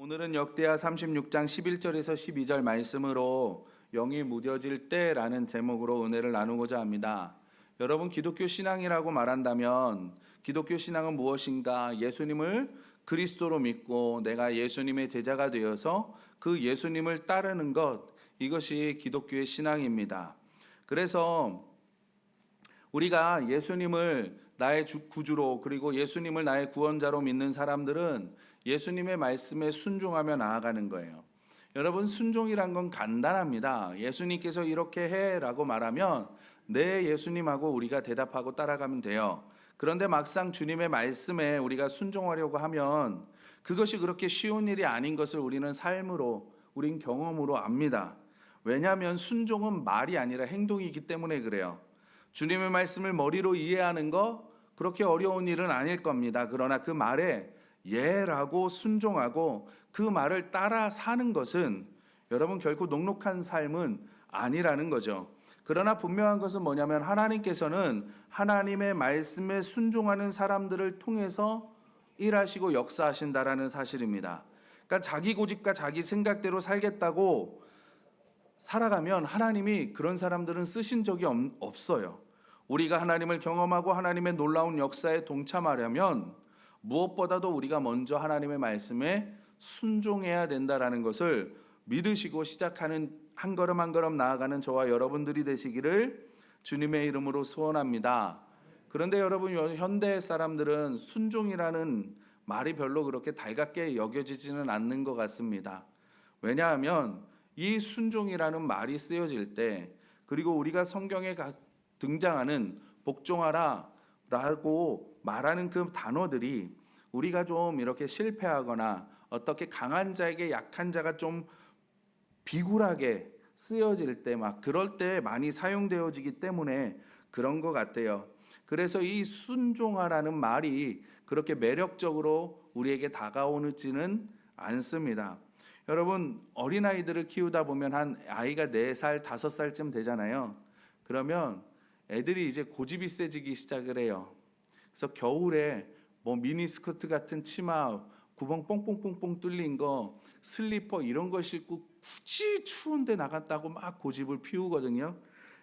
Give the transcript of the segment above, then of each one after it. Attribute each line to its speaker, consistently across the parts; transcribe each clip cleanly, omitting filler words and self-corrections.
Speaker 1: 오늘은 역대하 36장 11절에서 12절 말씀으로 영이 무뎌질 때라는 제목으로 은혜를 나누고자 합니다. 여러분, 기독교 신앙이라고 말한다면 기독교 신앙은 무엇인가? 예수님을 그리스도로 믿고 내가 예수님의 제자가 되어서 그 예수님을 따르는 것, 이것이 기독교의 신앙입니다. 그래서 우리가 예수님을 나의 구주로 그리고 예수님을 나의 구원자로 믿는 사람들은 예수님의 말씀에 순종하며 나아가는 거예요. 여러분, 순종이란 건 간단합니다. 예수님께서 이렇게 해라고 말하면 네, 예수님하고 우리가 대답하고 따라가면 돼요. 그런데 막상 주님의 말씀에 우리가 순종하려고 하면 그것이 그렇게 쉬운 일이 아닌 것을 우리는 삶으로, 우린 경험으로 압니다. 왜냐하면 순종은 말이 아니라 행동이기 때문에 그래요. 주님의 말씀을 머리로 이해하는 거 그렇게 어려운 일은 아닐 겁니다. 그러나 그 말에 예라고 순종하고 그 말을 따라 사는 것은 여러분 결코 녹록한 삶은 아니라는 거죠. 그러나 분명한 것은 뭐냐면 하나님께서는 하나님의 말씀에 순종하는 사람들을 통해서 일하시고 역사하신다라는 사실입니다. 그러니까 자기 고집과 자기 생각대로 살겠다고 살아가면 하나님이 그런 사람들은 쓰신 적이 없어요. 우리가 하나님을 경험하고 하나님의 놀라운 역사에 동참하려면 무엇보다도 우리가 먼저 하나님의 말씀에 순종해야 된다라는 것을 믿으시고 시작하는 한 걸음 한 걸음 나아가는 저와 여러분들이 되시기를 주님의 이름으로 소원합니다. 그런데 여러분, 현대 사람들은 순종이라는 말이 별로 그렇게 달갑게 여겨지지는 않는 것 같습니다. 왜냐하면 이 순종이라는 말이 쓰여질 때, 그리고 우리가 성경에 등장하는 복종하라 라고 말하는 그 단어들이 우리가 좀 이렇게 실패하거나 어떻게 강한 자에게 약한 자가 좀 비굴하게 쓰여질 때 막 그럴 때 많이 사용되어지기 때문에 그런 것 같아요. 그래서 이 순종하라는 말이 그렇게 매력적으로 우리에게 다가오지는 않습니다. 여러분, 어린아이들을 키우다 보면 한 아이가 4살, 5살쯤 되잖아요. 그러면 애들이 이제 고집이 세지기 시작을 해요. 그래서 겨울에 뭐 미니스커트 같은 치마, 구멍 뽕뽕뽕뽕 뚫린 거, 슬리퍼 이런 거 신고 굳이 추운데 나갔다고 막 고집을 피우거든요.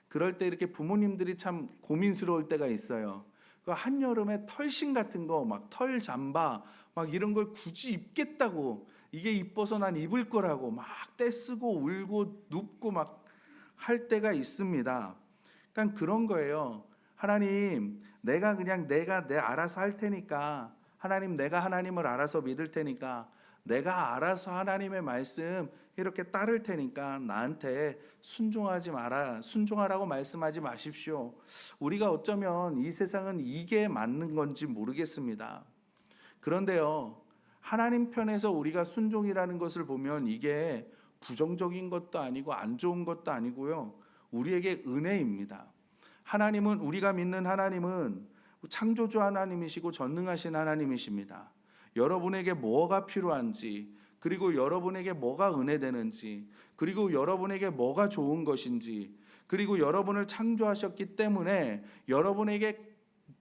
Speaker 1: 그럴 때 이렇게 부모님들이 참 고민스러울 때가 있어요. 그 한여름에 털신 같은 거, 막 털 잠바, 막 이런 걸 굳이 입겠다고, 이게 이뻐서 난 입을 거라고 막 떼쓰고 울고 눕고 막 할 때가 있습니다. 그러니까 그런 거예요. 하나님, 내가 알아서 할 테니까, 하나님, 내가 하나님을 알아서 믿을 테니까, 내가 알아서 하나님의 말씀 이렇게 따를 테니까 나한테 순종하라고 말씀하지 마십시오. 우리가 어쩌면 이 세상은 이게 맞는 건지 모르겠습니다. 그런데요, 하나님 편에서 우리가 순종이라는 것을 보면 이게 부정적인 것도 아니고 안 좋은 것도 아니고요, 우리에게 은혜입니다. 하나님은, 우리가 믿는 하나님은 창조주 하나님이시고 전능하신 하나님이십니다. 여러분에게 뭐가 필요한지, 그리고 여러분에게 뭐가 은혜되는지, 그리고 여러분에게 뭐가 좋은 것인지, 그리고 여러분을 창조하셨기 때문에 여러분에게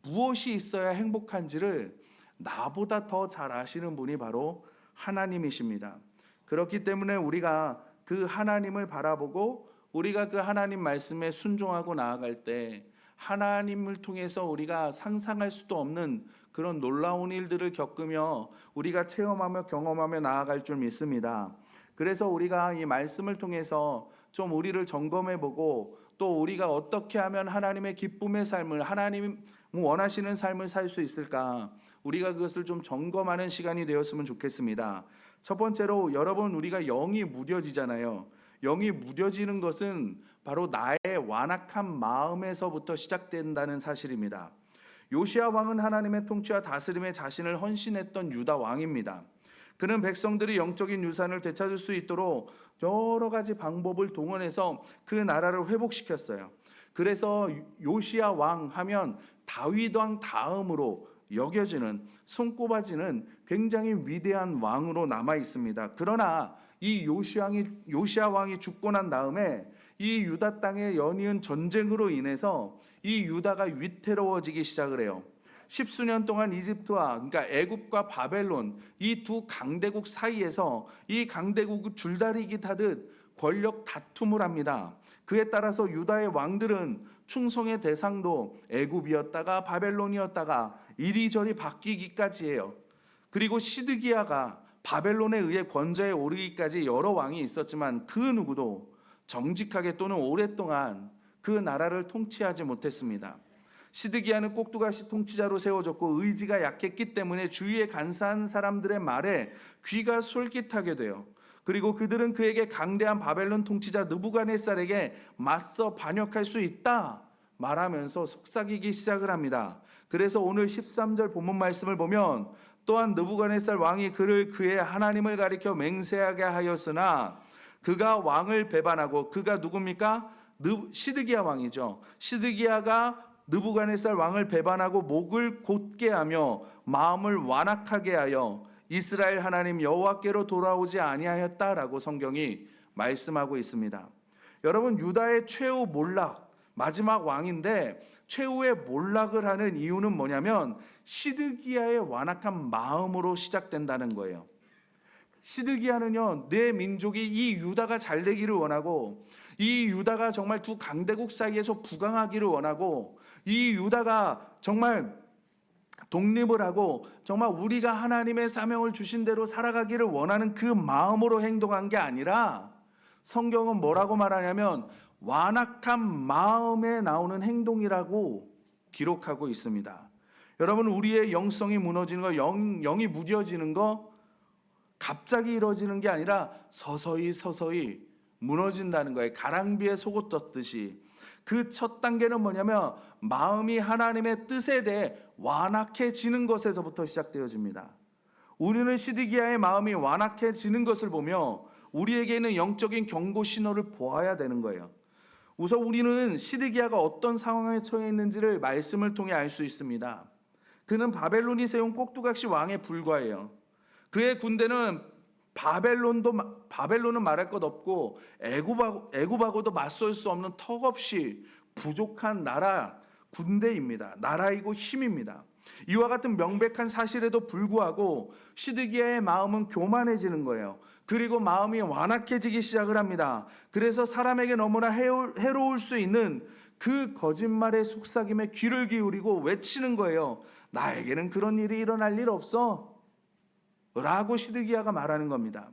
Speaker 1: 무엇이 있어야 행복한지를 나보다 더 잘 아시는 분이 바로 하나님이십니다. 그렇기 때문에 우리가 그 하나님을 바라보고 우리가 그 하나님 말씀에 순종하고 나아갈 때 하나님을 통해서 우리가 상상할 수도 없는 그런 놀라운 일들을 겪으며 우리가 체험하며 경험하며 나아갈 줄 믿습니다. 그래서 우리가 이 말씀을 통해서 좀 우리를 점검해보고 또 우리가 어떻게 하면 하나님의 기쁨의 삶을, 하나님 원하시는 삶을 살 수 있을까, 우리가 그것을 좀 점검하는 시간이 되었으면 좋겠습니다. 첫 번째로, 여러분, 우리가 영이 무뎌지잖아요. 영이 무뎌지는 것은 바로 나의 완악한 마음에서부터 시작된다는 사실입니다. 요시야 왕은 하나님의 통치와 다스림에 자신을 헌신했던 유다 왕입니다. 그는 백성들이 영적인 유산을 되찾을 수 있도록 여러 가지 방법을 동원해서 그 나라를 회복시켰어요. 그래서 요시야 왕 하면 다윗 왕 다음으로 여겨지는, 손꼽아지는 굉장히 위대한 왕으로 남아 있습니다. 그러나 이 요시야 왕이 죽고 난 다음에 이 유다 땅에 연이은 전쟁으로 인해서 이 유다가 위태로워지기 시작을 해요. 십수년 동안 이집트와 그러니까 애굽과 바벨론 이 두 강대국 사이에서 이 강대국 줄다리기 타듯 권력 다툼을 합니다. 그에 따라서 유다의 왕들은 충성의 대상도 애굽이었다가 바벨론이었다가 이리저리 바뀌기까지 해요. 그리고 시드기야가 바벨론에 의해 권좌에 오르기까지 여러 왕이 있었지만 그 누구도 정직하게 또는 오랫동안 그 나라를 통치하지 못했습니다. 시드기야는 꼭두가시 통치자로 세워졌고 의지가 약했기 때문에 주위에 간사한 사람들의 말에 귀가 솔깃하게 돼요. 그리고 그들은 그에게 강대한 바벨론 통치자 느부갓네살에게 맞서 반역할 수 있다 말하면서 속삭이기 시작을 합니다. 그래서 오늘 13절 본문 말씀을 보면 또한 느부갓네살 왕이 그를 그의 하나님을 가리켜 맹세하게 하였으나 그가 왕을 배반하고 그가 누굽니까? 시드기야 왕이죠. 시드기야가 느부갓네살 왕을 배반하고 목을 곧게 하며 마음을 완악하게 하여 이스라엘 하나님 여호와께로 돌아오지 아니하였다라고 성경이 말씀하고 있습니다. 여러분, 유다의 최후 몰락 마지막 왕인데 최후의 몰락을 하는 이유는 뭐냐면 시드기야의 완악한 마음으로 시작된다는 거예요. 시드기야는요, 내 민족이 이 유다가 잘 되기를 원하고 이 유다가 정말 두 강대국 사이에서 부강하기를 원하고 이 유다가 정말 독립을 하고 정말 우리가 하나님의 사명을 주신 대로 살아가기를 원하는 그 마음으로 행동한 게 아니라 성경은 뭐라고 말하냐면 완악한 마음에 나오는 행동이라고 기록하고 있습니다. 여러분, 우리의 영성이 무너지는 거, 영이 무뎌지는 거 갑자기 이루어지는 게 아니라 서서히 무너진다는 거예요. 가랑비에 속옷 떴듯이. 그 첫 단계는 뭐냐면 마음이 하나님의 뜻에 대해 완악해지는 것에서부터 시작되어집니다. 우리는 시드기야의 마음이 완악해지는 것을 보며 우리에게는 영적인 경고 신호를 보아야 되는 거예요. 우선 우리는 시드기야가 어떤 상황에 처해 있는지를 말씀을 통해 알 수 있습니다. 그는 바벨론이 세운 꼭두각시 왕에 불과해요. 그의 군대는 바벨론은 말할 것 없고 애굽하고도 맞설 수 없는 턱없이 부족한 나라 군대입니다. 나라이고 힘입니다. 이와 같은 명백한 사실에도 불구하고 시드기야의 마음은 교만해지는 거예요. 그리고 마음이 완악해지기 시작을 합니다. 그래서 사람에게 너무나 해로울 수 있는 그 거짓말의 속삭임에 귀를 기울이고 외치는 거예요. 나에게는 그런 일이 일어날 일 없어 라고 시드기야가 말하는 겁니다.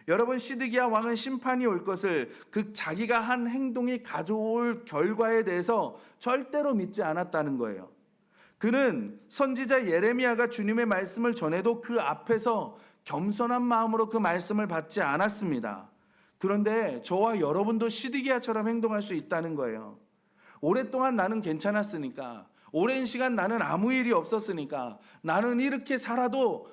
Speaker 1: 여러분, 시드기야 왕은 심판이 올 것을 그 자기가 한 행동이 가져올 결과에 대해서 절대로 믿지 않았다는 거예요. 그는 선지자 예레미야가 주님의 말씀을 전해도 그 앞에서 겸손한 마음으로 그 말씀을 받지 않았습니다. 그런데 저와 여러분도 시드기야처럼 행동할 수 있다는 거예요. 오랫동안 나는 괜찮았으니까, 오랜 시간 나는 아무 일이 없었으니까, 나는 이렇게 살아도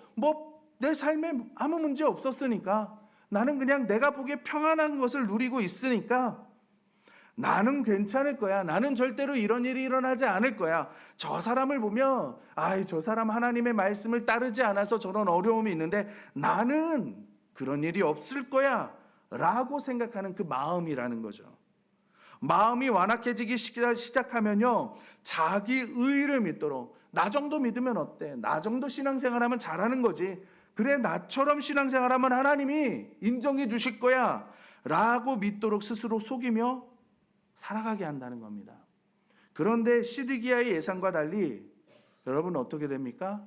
Speaker 1: 내 삶에 아무 문제 없었으니까, 나는 그냥 내가 보기에 평안한 것을 누리고 있으니까 나는 괜찮을 거야. 나는 절대로 이런 일이 일어나지 않을 거야. 저 사람을 보면 저 사람 하나님의 말씀을 따르지 않아서 저런 어려움이 있는데 나는 그런 일이 없을 거야 라고 생각하는 그 마음이라는 거죠. 마음이 완악해지기 시작하면요, 자기 의의를 믿도록, 나 정도 믿으면 어때? 나 정도 신앙생활하면 잘하는 거지. 그래, 나처럼 신앙생활하면 하나님이 인정해 주실 거야 라고 믿도록 스스로 속이며 살아가게 한다는 겁니다. 그런데 시드기야의 예상과 달리 여러분 어떻게 됩니까?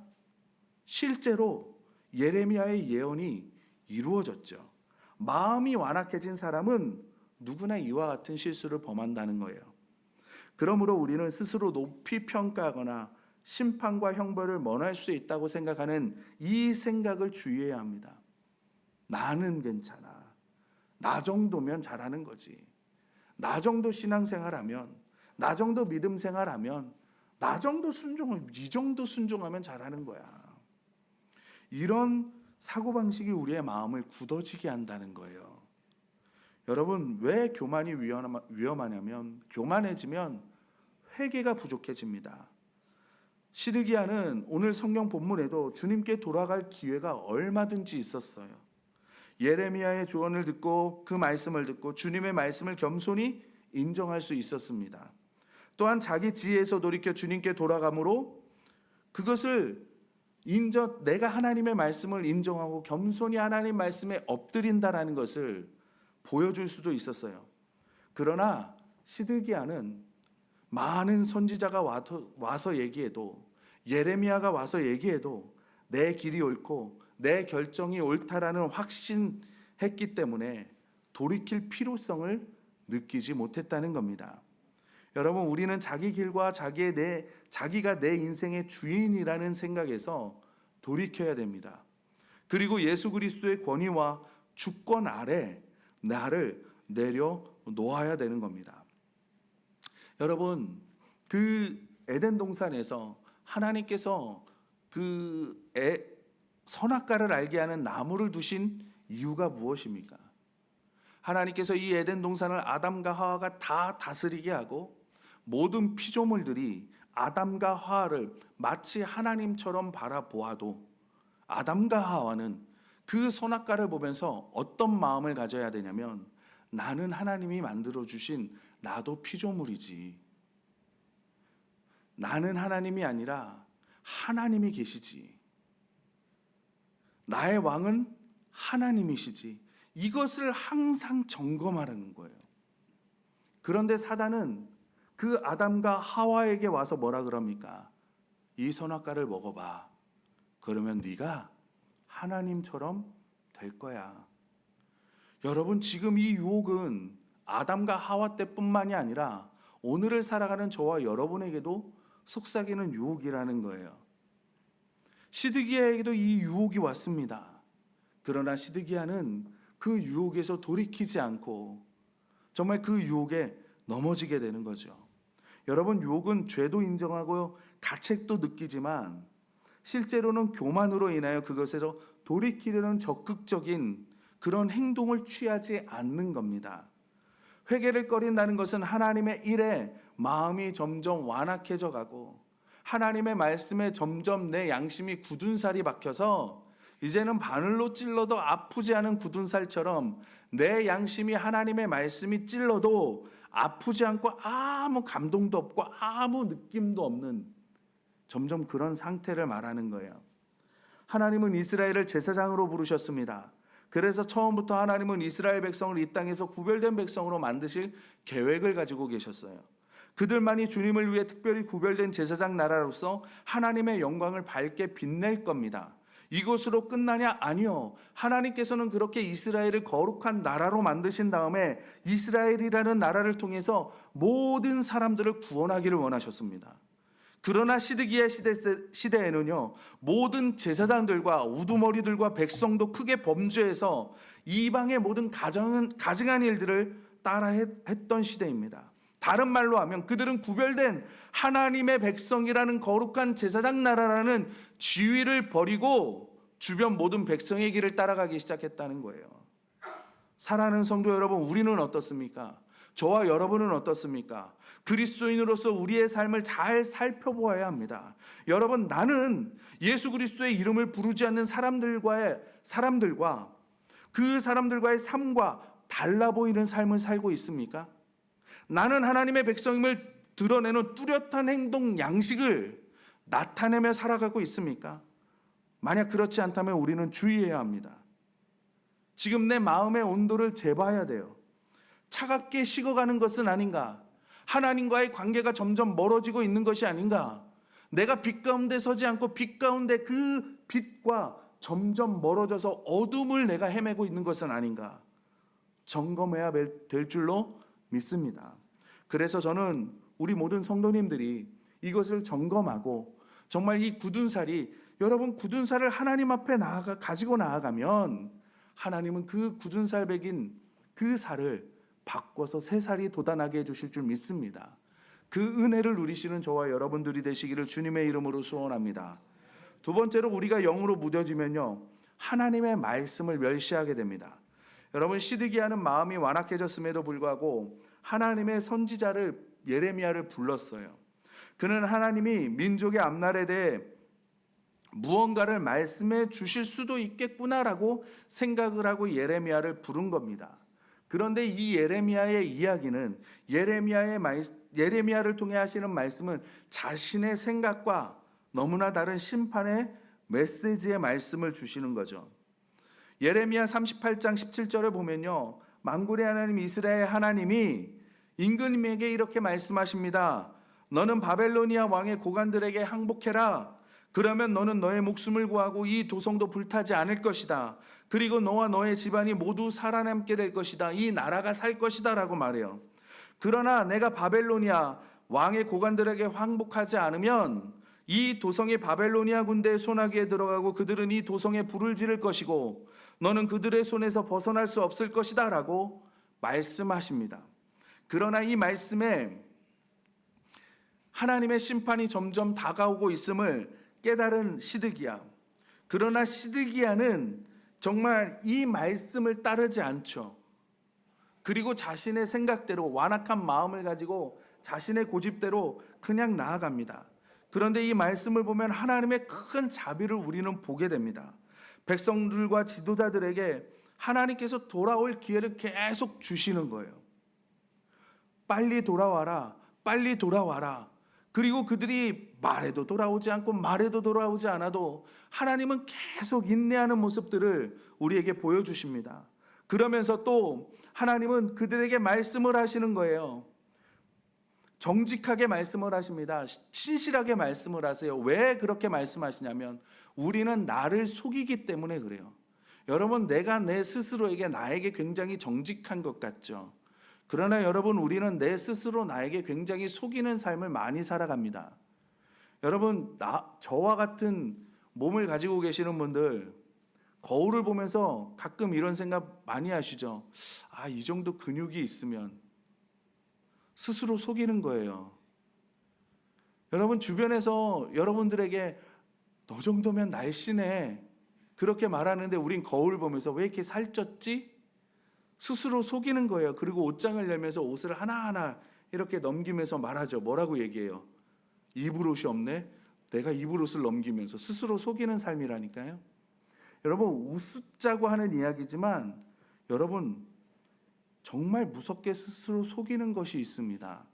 Speaker 1: 실제로 예레미야의 예언이 이루어졌죠. 마음이 완악해진 사람은 누구나 이와 같은 실수를 범한다는 거예요. 그러므로 우리는 스스로 높이 평가하거나 심판과 형벌을 면할 수 있다고 생각하는 이 생각을 주의해야 합니다. 나는 괜찮아. 나 정도면 잘하는 거지. 나 정도 신앙생활하면, 나 정도 믿음 생활하면, 나 정도 이 정도 순종하면 잘하는 거야. 이런 사고방식이 우리의 마음을 굳어지게 한다는 거예요. 여러분, 왜 교만이 위험하냐면 교만해지면 회개가 부족해집니다. 시드기야는 오늘 성경 본문에도 주님께 돌아갈 기회가 얼마든지 있었어요. 예레미야의 조언을 듣고 그 말씀을 듣고 주님의 말씀을 겸손히 인정할 수 있었습니다. 또한 자기 지혜에서 돌이켜 주님께 돌아감으로 그것을 내가 하나님의 말씀을 인정하고 겸손히 하나님 말씀에 엎드린다라는 것을 보여줄 수도 있었어요. 그러나 시드기야는 많은 선지자가 와서 얘기해도, 예레미야가 와서 얘기해도 내 길이 옳고 내 결정이 옳다라는 확신했기 때문에 돌이킬 필요성을 느끼지 못했다는 겁니다. 여러분, 우리는 자기 길과 자기가 내 인생의 주인이라는 생각에서 돌이켜야 됩니다. 그리고 예수 그리스도의 권위와 주권 아래 나를 내려놓아야 되는 겁니다. 여러분, 그 에덴 동산에서 하나님께서 선악과를 알게 하는 나무를 두신 이유가 무엇입니까? 하나님께서 이 에덴 동산을 아담과 하와가 다 다스리게 하고 모든 피조물들이 아담과 하와를 마치 하나님처럼 바라보아도 아담과 하와는 그 선악과를 보면서 어떤 마음을 가져야 되냐면, 나는 하나님이 만들어 주신 나도 피조물이지. 나는 하나님이 아니라 하나님이 계시지. 나의 왕은 하나님이시지. 이것을 항상 점검하라는 거예요. 그런데 사단은 그 아담과 하와에게 와서 뭐라 그럽니까? 이 선악과를 먹어봐. 그러면 네가 하나님처럼 될 거야. 여러분, 지금 이 유혹은 아담과 하와 때뿐만이 아니라 오늘을 살아가는 저와 여러분에게도 속삭이는 유혹이라는 거예요. 시드기야에게도 이 유혹이 왔습니다. 그러나 시드기야는 그 유혹에서 돌이키지 않고 정말 그 유혹에 넘어지게 되는 거죠. 여러분, 유혹은 죄도 인정하고 가책도 느끼지만 실제로는 교만으로 인하여 그것에서 돌이키려는 적극적인 그런 행동을 취하지 않는 겁니다. 회개를 꺼린다는 것은 하나님의 일에 마음이 점점 완악해져 가고 하나님의 말씀에 점점 내 양심이 굳은 살이 박혀서 이제는 바늘로 찔러도 아프지 않은 굳은 살처럼 내 양심이 하나님의 말씀이 찔러도 아프지 않고 아무 감동도 없고 아무 느낌도 없는 점점 그런 상태를 말하는 거예요. 하나님은 이스라엘을 제사장으로 부르셨습니다. 그래서 처음부터 하나님은 이스라엘 백성을 이 땅에서 구별된 백성으로 만드실 계획을 가지고 계셨어요. 그들만이 주님을 위해 특별히 구별된 제사장 나라로서 하나님의 영광을 밝게 빛낼 겁니다. 이것으로 끝나냐? 아니요. 하나님께서는 그렇게 이스라엘을 거룩한 나라로 만드신 다음에 이스라엘이라는 나라를 통해서 모든 사람들을 구원하기를 원하셨습니다. 그러나 시드기야 시대에는요, 모든 제사장들과 우두머리들과 백성도 크게 범죄해서 이방의 모든 가증한 일들을 따라 했던 시대입니다. 다른 말로 하면 그들은 구별된 하나님의 백성이라는 거룩한 제사장 나라라는 지위를 버리고 주변 모든 백성의 길을 따라가기 시작했다는 거예요. 사랑하는 성도 여러분, 우리는 어떻습니까? 저와 여러분은 어떻습니까? 그리스도인으로서 우리의 삶을 잘 살펴보아야 합니다. 여러분, 나는 예수 그리스도의 이름을 부르지 않는 사람들과 그 사람들과의 삶과 달라 보이는 삶을 살고 있습니까? 나는 하나님의 백성임을 드러내는 뚜렷한 행동 양식을 나타내며 살아가고 있습니까? 만약 그렇지 않다면 우리는 주의해야 합니다. 지금 내 마음의 온도를 재봐야 돼요. 차갑게 식어가는 것은 아닌가? 하나님과의 관계가 점점 멀어지고 있는 것이 아닌가? 내가 빛 가운데 서지 않고 빛 가운데 그 빛과 점점 멀어져서 어둠을 내가 헤매고 있는 것은 아닌가? 점검해야 될 줄로 믿습니다. 그래서 저는 우리 모든 성도님들이 이것을 점검하고 정말 이 굳은 살이, 여러분, 굳은 살을 하나님 앞에 가지고 나아가면 하나님은 그 굳은 살 백인 그 살을 바꿔서 새 살이 돋아나게 해주실 줄 믿습니다. 그 은혜를 누리시는 저와 여러분들이 되시기를 주님의 이름으로 소원합니다. 두 번째로, 우리가 영으로 무뎌지면요, 하나님의 말씀을 멸시하게 됩니다. 여러분, 시드기야는 마음이 완악해졌음에도 불구하고 하나님의 선지자를 예레미야를 불렀어요. 그는 하나님이 민족의 앞날에 대해 무언가를 말씀해 주실 수도 있겠구나라고 생각을 하고 예레미야를 부른 겁니다. 그런데 이 예레미야의 이야기는 예레미야를 통해 하시는 말씀은 자신의 생각과 너무나 다른 심판의 메시지의 말씀을 주시는 거죠. 예레미야 38장 17절에 보면요, 만군의 하나님 이스라엘 하나님이 임금님에게 이렇게 말씀하십니다. 너는 바벨로니아 왕의 고관들에게 항복해라. 그러면 너는 너의 목숨을 구하고 이 도성도 불타지 않을 것이다. 그리고 너와 너의 집안이 모두 살아남게 될 것이다. 이 나라가 살 것이다 라고 말해요. 그러나 내가 바벨로니아 왕의 고관들에게 항복하지 않으면 이 도성이 바벨로니아 군대의 손아귀에 들어가고 그들은 이 도성에 불을 지를 것이고 너는 그들의 손에서 벗어날 수 없을 것이다 라고 말씀하십니다. 그러나 이 말씀에 하나님의 심판이 점점 다가오고 있음을 깨달은 시드기야. 그러나 시드기야는 정말 이 말씀을 따르지 않죠. 그리고 자신의 생각대로 완악한 마음을 가지고 자신의 고집대로 그냥 나아갑니다. 그런데 이 말씀을 보면 하나님의 큰 자비를 우리는 보게 됩니다. 백성들과 지도자들에게 하나님께서 돌아올 기회를 계속 주시는 거예요. 빨리 돌아와라, 빨리 돌아와라. 그리고 그들이 말해도 돌아오지 않고 말해도 돌아오지 않아도 하나님은 계속 인내하는 모습들을 우리에게 보여주십니다. 그러면서 또 하나님은 그들에게 말씀을 하시는 거예요. 정직하게 말씀을 하십니다. 신실하게 말씀을 하세요. 왜 그렇게 말씀하시냐면 우리는 나를 속이기 때문에 그래요. 여러분, 내가 내 스스로에게 나에게 굉장히 정직한 것 같죠. 그러나 여러분, 우리는 내 스스로 나에게 굉장히 속이는 삶을 많이 살아갑니다. 여러분, 저와 같은 몸을 가지고 계시는 분들 거울을 보면서 가끔 이런 생각 많이 하시죠. 아, 이 정도 근육이 있으면, 스스로 속이는 거예요. 여러분, 주변에서 여러분들에게 너 정도면 날씬해 그렇게 말하는데 우린 거울 보면서 왜 이렇게 살쪘지? 스스로 속이는 거예요. 그리고 옷장을 열면서 옷을 하나하나 이렇게 넘기면서 말하죠. 뭐라고 얘기해요? 입을 옷이 없네? 내가 입을 옷을 넘기면서 스스로 속이는 삶이라니까요. 여러분, 웃자고 하는 이야기지만 여러분, 정말 무섭게 스스로 속이는 것이 있습니다.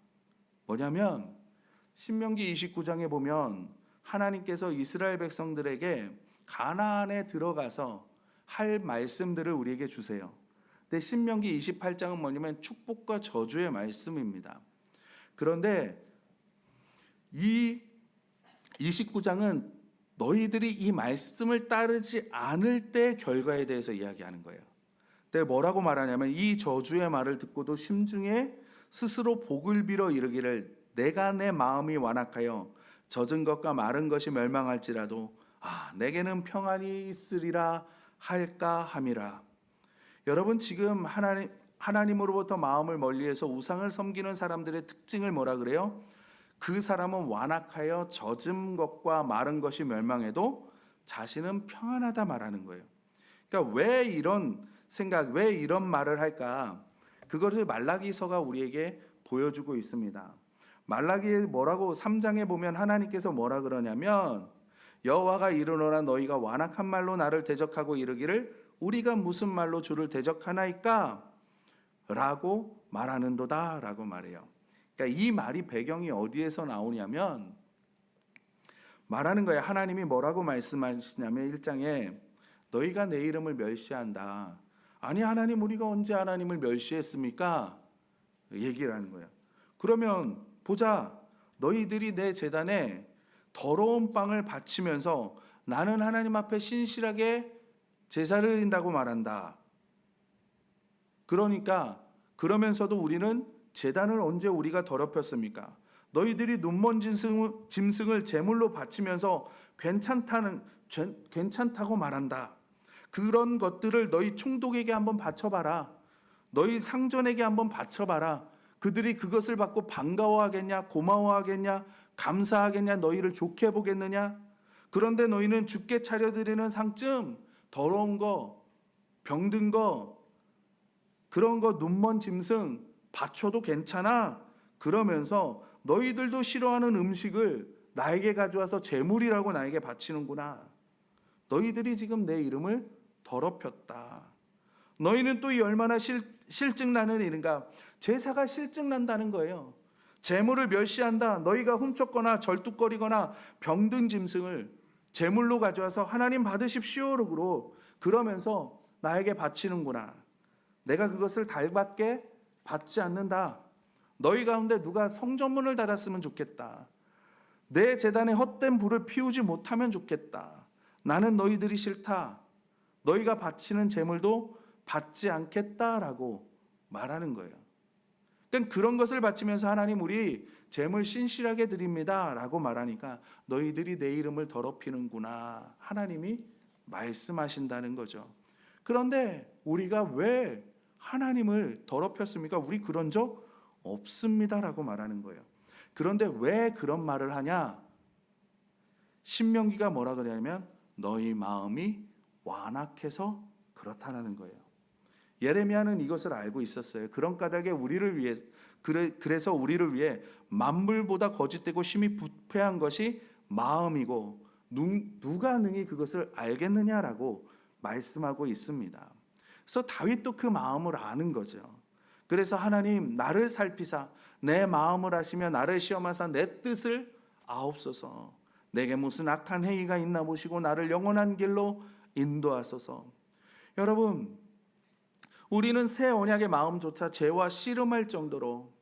Speaker 1: 뭐냐면 신명기 29장에 보면 하나님께서 이스라엘 백성들에게 가나안에 들어가서 할 말씀들을 우리에게 주세요. 근데 신명기 28장은 뭐냐면 축복과 저주의 말씀입니다. 그런데 이 29장은 너희들이 이 말씀을 따르지 않을 때 결과에 대해서 이야기하는 거예요. 근데 뭐라고 말하냐면 이 저주의 말을 듣고도 심중에 스스로 복을 빌어 이르기를 내가 내 마음이 완악하여 젖은 것과 마른 것이 멸망할지라도 내게는 평안이 있으리라 할까 함이라. 여러분, 지금 하나님으로부터 마음을 멀리해서 우상을 섬기는 사람들의 특징을 뭐라 그래요? 그 사람은 완악하여 젖은 것과 마른 것이 멸망해도 자신은 평안하다 말하는 거예요. 그러니까 왜 이런 생각, 왜 이런 말을 할까? 그것을 말라기서가 우리에게 보여주고 있습니다. 말라기에 뭐라고 3장에 보면 하나님께서 뭐라 그러냐면 여호와가 이르노라 너희가 완악한 말로 나를 대적하고 이르기를 우리가 무슨 말로 주를 대적하나이까? 라고 말하는도다 라고 말해요. 그러니까 이 말이 배경이 어디에서 나오냐면 말하는 거예요. 하나님이 뭐라고 말씀하시냐면 1장에 너희가 내 이름을 멸시한다. 아니, 하나님, 우리가 언제 하나님을 멸시했습니까? 얘기를 하는 거예요. 그러면 보자, 너희들이 내 제단에 더러운 빵을 바치면서 나는 하나님 앞에 신실하게 제사를 드린다고 말한다. 그러니까 그러면서도 우리는 제단을 언제 우리가 더럽혔습니까? 너희들이 눈먼 짐승을 제물로 바치면서 괜찮다고 말한다. 그런 것들을 너희 총독에게 한번 바쳐봐라. 너희 상전에게 한번 바쳐봐라. 그들이 그것을 받고 반가워하겠냐, 고마워하겠냐, 감사하겠냐, 너희를 좋게 보겠느냐? 그런데 너희는 주께 차려드리는 상쯤 더러운 거, 병든 거, 그런 거 눈먼 짐승 바쳐도 괜찮아. 그러면서 너희들도 싫어하는 음식을 나에게 가져와서 제물이라고 나에게 바치는구나. 너희들이 지금 내 이름을 더럽혔다. 너희는 또 이 얼마나 실증나는 일인가. 제사가 실증난다는 거예요. 재물을 멸시한다. 너희가 훔쳤거나 절뚝거리거나 병든 짐승을 재물로 가져와서 하나님 받으십시오로 그러면서 나에게 바치는구나. 내가 그것을 달받게 받지 않는다. 너희 가운데 누가 성전문을 닫았으면 좋겠다. 내 제단에 헛된 불을 피우지 못하면 좋겠다. 나는 너희들이 싫다. 너희가 바치는 재물도 받지 않겠다라고 말하는 거예요. 그러니까 그런 것을 바치면서 하나님 우리 재물 신실하게 드립니다 라고 말하니까 너희들이 내 이름을 더럽히는구나 하나님이 말씀하신다는 거죠. 그런데 우리가 왜 하나님을 더럽혔습니까? 우리 그런 적 없습니다 라고 말하는 거예요. 그런데 왜 그런 말을 하냐? 신명기가 뭐라 그러냐면 너희 마음이 완악해서 그렇다는 거예요. 예레미야는 이것을 알고 있었어요. 그런 까닭에 우리를 위해 그래서 우리를 위해 만물보다 거짓되고 심히 부패한 것이 마음이고 누가 능히 그것을 알겠느냐라고 말씀하고 있습니다. 그래서 다윗도 그 마음을 아는 거죠. 그래서 하나님 나를 살피사 내 마음을 아시며 나를 시험하사 내 뜻을 아옵소서. 내게 무슨 악한 행위가 있나 보시고 나를 영원한 길로 인도하소서. 여러분, 우리는 새 언약의 마음조차 죄와 씨름할 정도로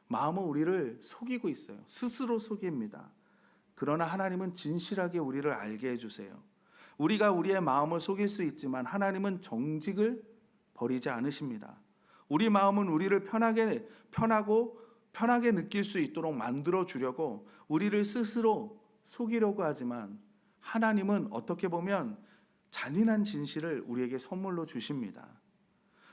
Speaker 1: 마음은 우리를 속이고 있어요. 스스로 속입니다. 그러나 하나님은 진실하게 우리를 알게 해주세요. 우리가 우리의 마음을 속일 수 있지만 하나님은 정직을 버리지 않으십니다. 우리 마음은 우리를 편하고 편하게 느낄 수 있도록 만들어 주려고 우리를 스스로 속이려고 하지만 하나님은 어떻게 보면 잔인한 진실을 우리에게 선물로 주십니다.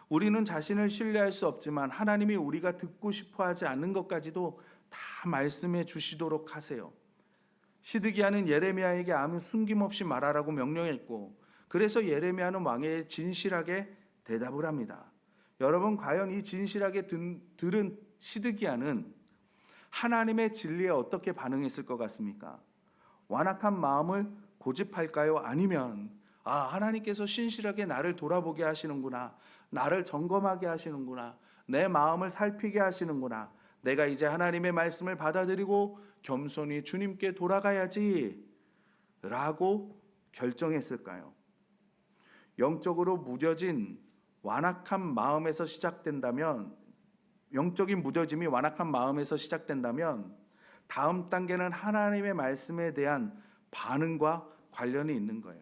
Speaker 1: 우리는 자신을 신뢰할 수 없지만 하나님이 우리가 듣고 싶어 하지 않는 것까지도 다 말씀해 주시도록 하세요. 시드기야는 예레미야에게 아무 숨김없이 말하라고 명령했고 그래서 예레미야는 왕에게 진실하게 대답을 합니다. 여러분 과연 이 진실하게 들은 시드기야는 하나님의 진리에 어떻게 반응했을 것 같습니까? 완악한 마음을 고집할까요? 아니면 하나님께서 신실하게 나를 돌아보게 하시는구나. 나를 점검하게 하시는구나. 내 마음을 살피게 하시는구나. 내가 이제 하나님의 말씀을 받아들이고 겸손히 주님께 돌아가야지 라고 결정했을까요? 영적으로 무뎌진 완악한 마음에서 시작된다면, 영적인 무뎌짐이 완악한 마음에서 시작된다면 다음 단계는 하나님의 말씀에 대한 반응과 관련이 있는 거예요.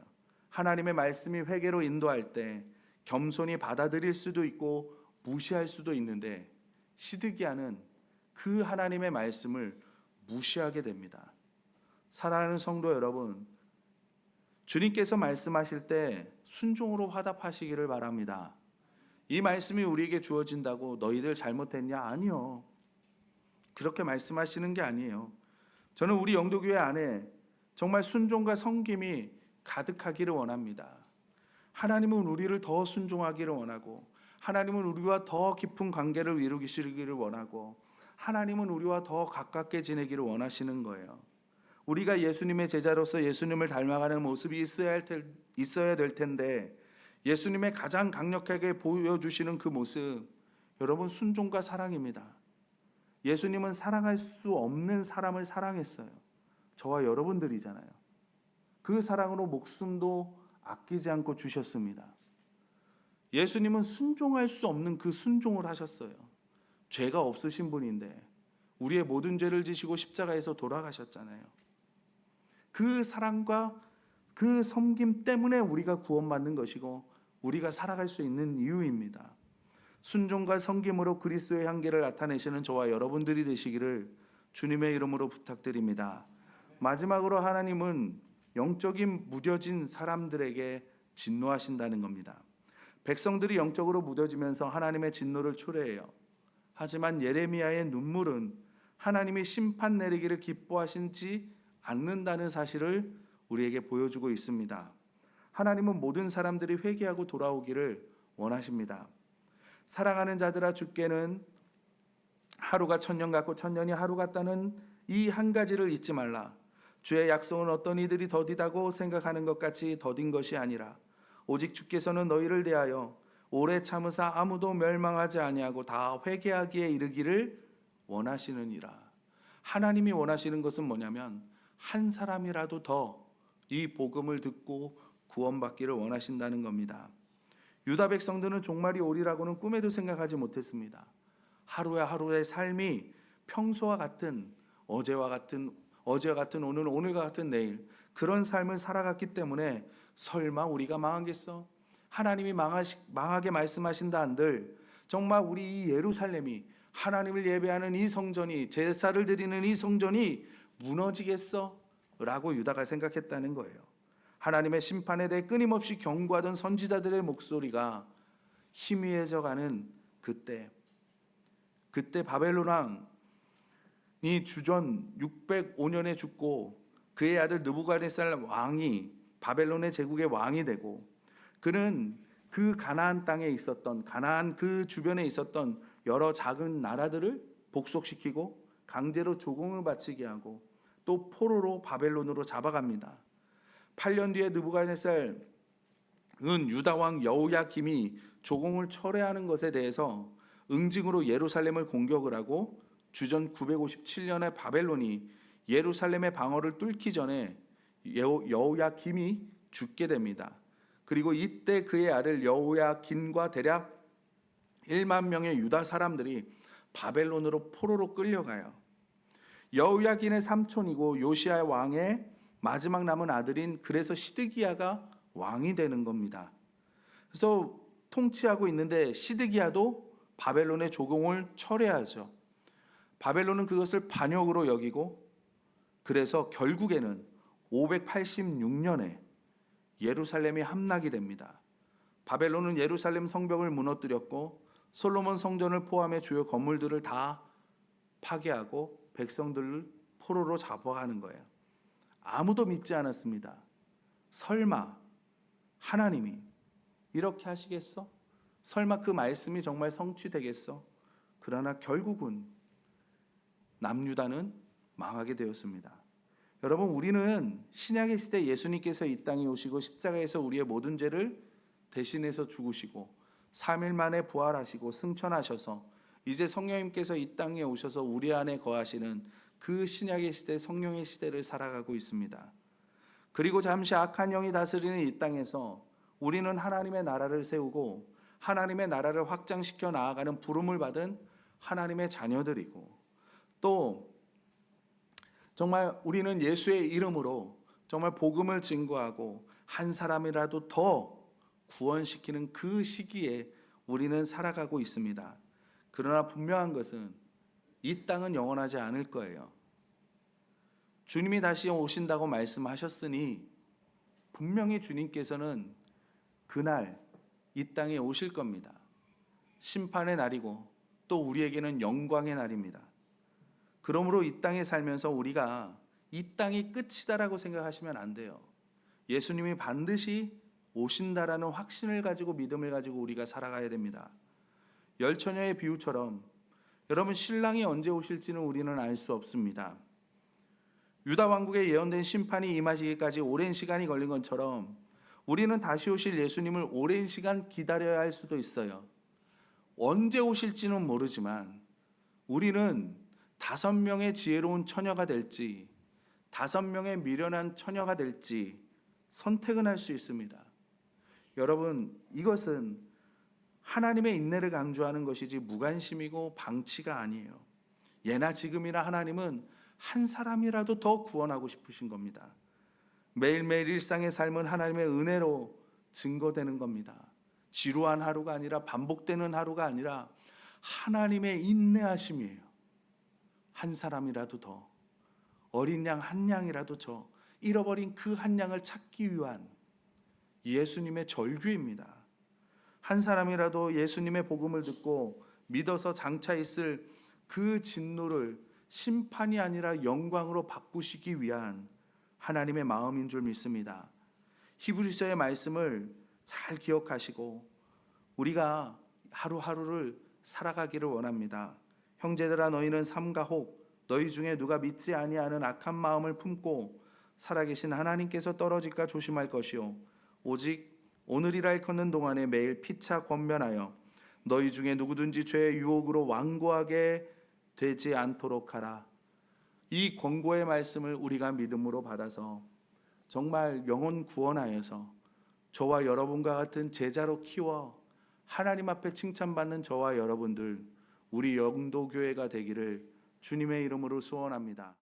Speaker 1: 하나님의 말씀이 회개로 인도할 때 겸손히 받아들일 수도 있고 무시할 수도 있는데 시드기야는 그 하나님의 말씀을 무시하게 됩니다. 사랑하는 성도 여러분, 주님께서 말씀하실 때 순종으로 화답하시기를 바랍니다. 이 말씀이 우리에게 주어진다고 너희들 잘못했냐? 아니요. 그렇게 말씀하시는 게 아니에요. 저는 우리 영도교회 안에 정말 순종과 섬김이 가득하기를 원합니다. 하나님은 우리를 더 순종하기를 원하고 하나님은 우리와 더 깊은 관계를 이루시기를 원하고 하나님은 우리와 더 가깝게 지내기를 원하시는 거예요. 우리가 예수님의 제자로서 예수님을 닮아가는 모습이 있어야 될 텐데 예수님의 가장 강력하게 보여주시는 그 모습, 여러분 순종과 사랑입니다. 예수님은 사랑할 수 없는 사람을 사랑했어요. 저와 여러분들이잖아요. 그 사랑으로 목숨도 아끼지 않고 주셨습니다. 예수님은 순종할 수 없는 그 순종을 하셨어요. 죄가 없으신 분인데 우리의 모든 죄를 지시고 십자가에서 돌아가셨잖아요. 그 사랑과 그 섬김 때문에 우리가 구원받는 것이고 우리가 살아갈 수 있는 이유입니다. 순종과 섬김으로 그리스도의 향기를 나타내시는 저와 여러분들이 되시기를 주님의 이름으로 부탁드립니다. 마지막으로 하나님은 영적인 무뎌진 사람들에게 진노하신다는 겁니다. 백성들이 영적으로 무뎌지면서 하나님의 진노를 초래해요. 하지만 예레미야의 눈물은 하나님이 심판 내리기를 기뻐하시지 않는다는 사실을 우리에게 보여주고 있습니다. 하나님은 모든 사람들이 회개하고 돌아오기를 원하십니다. 사랑하는 자들아, 주께는 하루가 천년 같고 천년이 하루 같다는 이 한 가지를 잊지 말라. 주의 약속은 어떤 이들이 더디다고 생각하는 것 같이 더딘 것이 아니라 오직 주께서는 너희를 대하여 오래 참으사 아무도 멸망하지 아니하고 다 회개하기에 이르기를 원하시느니라. 하나님이 원하시는 것은 뭐냐면 한 사람이라도 더 이 복음을 듣고 구원받기를 원하신다는 겁니다. 유다 백성들은 종말이 오리라고는 꿈에도 생각하지 못했습니다. 하루의 삶이 평소와 같은 어제와 같은 오늘과 같은 내일 그런 삶을 살아갔기 때문에 설마 우리가 망하겠어? 하나님이 망하게 말씀하신다 한들 정말 우리 이 예루살렘이 하나님을 예배하는 이 성전이 제사를 드리는 이 성전이 무너지겠어? 라고 유다가 생각했다는 거예요. 하나님의 심판에 대해 끊임없이 경고하던 선지자들의 목소리가 희미해져가는 그때 바벨론 왕이 주전 605년에 죽고 그의 아들 느부갓네살 왕이 바벨론의 제국의 왕이 되고 그는 그 가나안 땅에 있었던 가나안 그 주변에 있었던 여러 작은 나라들을 복속시키고 강제로 조공을 바치게 하고 또 포로로 바벨론으로 잡아갑니다. 8년 뒤에 느부갓네살은 유다 왕 여호야김이 조공을 철회하는 것에 대해서 응징으로 예루살렘을 공격을 하고 주전 957년에 바벨론이 예루살렘의 방어를 뚫기 전에 여호야김이 죽게 됩니다. 그리고 이때 그의 아들 여호야긴과 대략 1만 명의 유다 사람들이 바벨론으로 포로로 끌려가요. 여호야긴의 삼촌이고 요시야 왕의 마지막 남은 아들인 그래서 시드기야가 왕이 되는 겁니다. 그래서 통치하고 있는데 시드기야도 바벨론의 조공을 철회하죠. 바벨론은 그것을 반역으로 여기고 그래서 결국에는 586년에 예루살렘이 함락이 됩니다. 바벨론은 예루살렘 성벽을 무너뜨렸고 솔로몬 성전을 포함해 주요 건물들을 다 파괴하고 백성들을 포로로 잡아가는 거예요. 아무도 믿지 않았습니다. 설마 하나님이 이렇게 하시겠어? 설마 그 말씀이 정말 성취되겠어? 그러나 결국은 남유다는 망하게 되었습니다. 여러분, 우리는 신약의 시대 예수님께서 이 땅에 오시고 십자가에서 우리의 모든 죄를 대신해서 죽으시고 3일 만에 부활하시고 승천하셔서 이제 성령님께서 이 땅에 오셔서 우리 안에 거하시는 그 신약의 시대, 성령의 시대를 살아가고 있습니다. 그리고 잠시 악한 영이 다스리는 이 땅에서 우리는 하나님의 나라를 세우고 하나님의 나라를 확장시켜 나아가는 부름을 받은 하나님의 자녀들이고 또 정말 우리는 예수의 이름으로 정말 복음을 증거하고 한 사람이라도 더 구원시키는 그 시기에 우리는 살아가고 있습니다. 그러나 분명한 것은 이 땅은 영원하지 않을 거예요. 주님이 다시 오신다고 말씀하셨으니 분명히 주님께서는 그날 이 땅에 오실 겁니다. 심판의 날이고 또 우리에게는 영광의 날입니다. 그러므로 이 땅에 살면서 우리가 이 땅이 끝이다라고 생각하시면 안 돼요. 예수님이 반드시 오신다라는 확신을 가지고 믿음을 가지고 우리가 살아가야 됩니다. 열처녀의 비유처럼 여러분 신랑이 언제 오실지는 우리는 알 수 없습니다. 유다 왕국에 예언된 심판이 임하시기까지 오랜 시간이 걸린 것처럼 우리는 다시 오실 예수님을 오랜 시간 기다려야 할 수도 있어요. 언제 오실지는 모르지만 우리는 5명의 지혜로운 처녀가 될지 5명의 미련한 처녀가 될지 선택은 할 수 있습니다. 여러분, 이것은 하나님의 인내를 강조하는 것이지 무관심이고 방치가 아니에요. 예나 지금이나 하나님은 한 사람이라도 더 구원하고 싶으신 겁니다. 매일매일 일상의 삶은 하나님의 은혜로 증거되는 겁니다. 지루한 하루가 아니라 반복되는 하루가 아니라 하나님의 인내하심이에요. 한 사람이라도 더, 어린 양 한 양이라도 더 잃어버린 그 한 양을 찾기 위한 예수님의 절규입니다. 한 사람이라도 예수님의 복음을 듣고 믿어서 장차 있을 그 진노를 심판이 아니라 영광으로 바꾸시기 위한 하나님의 마음인 줄 믿습니다. 히브리서의 말씀을 잘 기억하시고 우리가 하루하루를 살아가기를 원합니다. 형제들아, 너희는 삼가 혹 너희 중에 누가 믿지 아니하는 악한 마음을 품고 살아계신 하나님께서 떨어질까 조심할 것이요 오직 오늘이라 일컫는 동안에 매일 피차 권면하여 너희 중에 누구든지 죄의 유혹으로 완고하게 되지 않도록 하라. 이 권고의 말씀을 우리가 믿음으로 받아서 정말 영혼 구원하여서 저와 여러분과 같은 제자로 키워 하나님 앞에 칭찬받는 저와 여러분들, 우리 영도교회가 되기를 주님의 이름으로 소원합니다.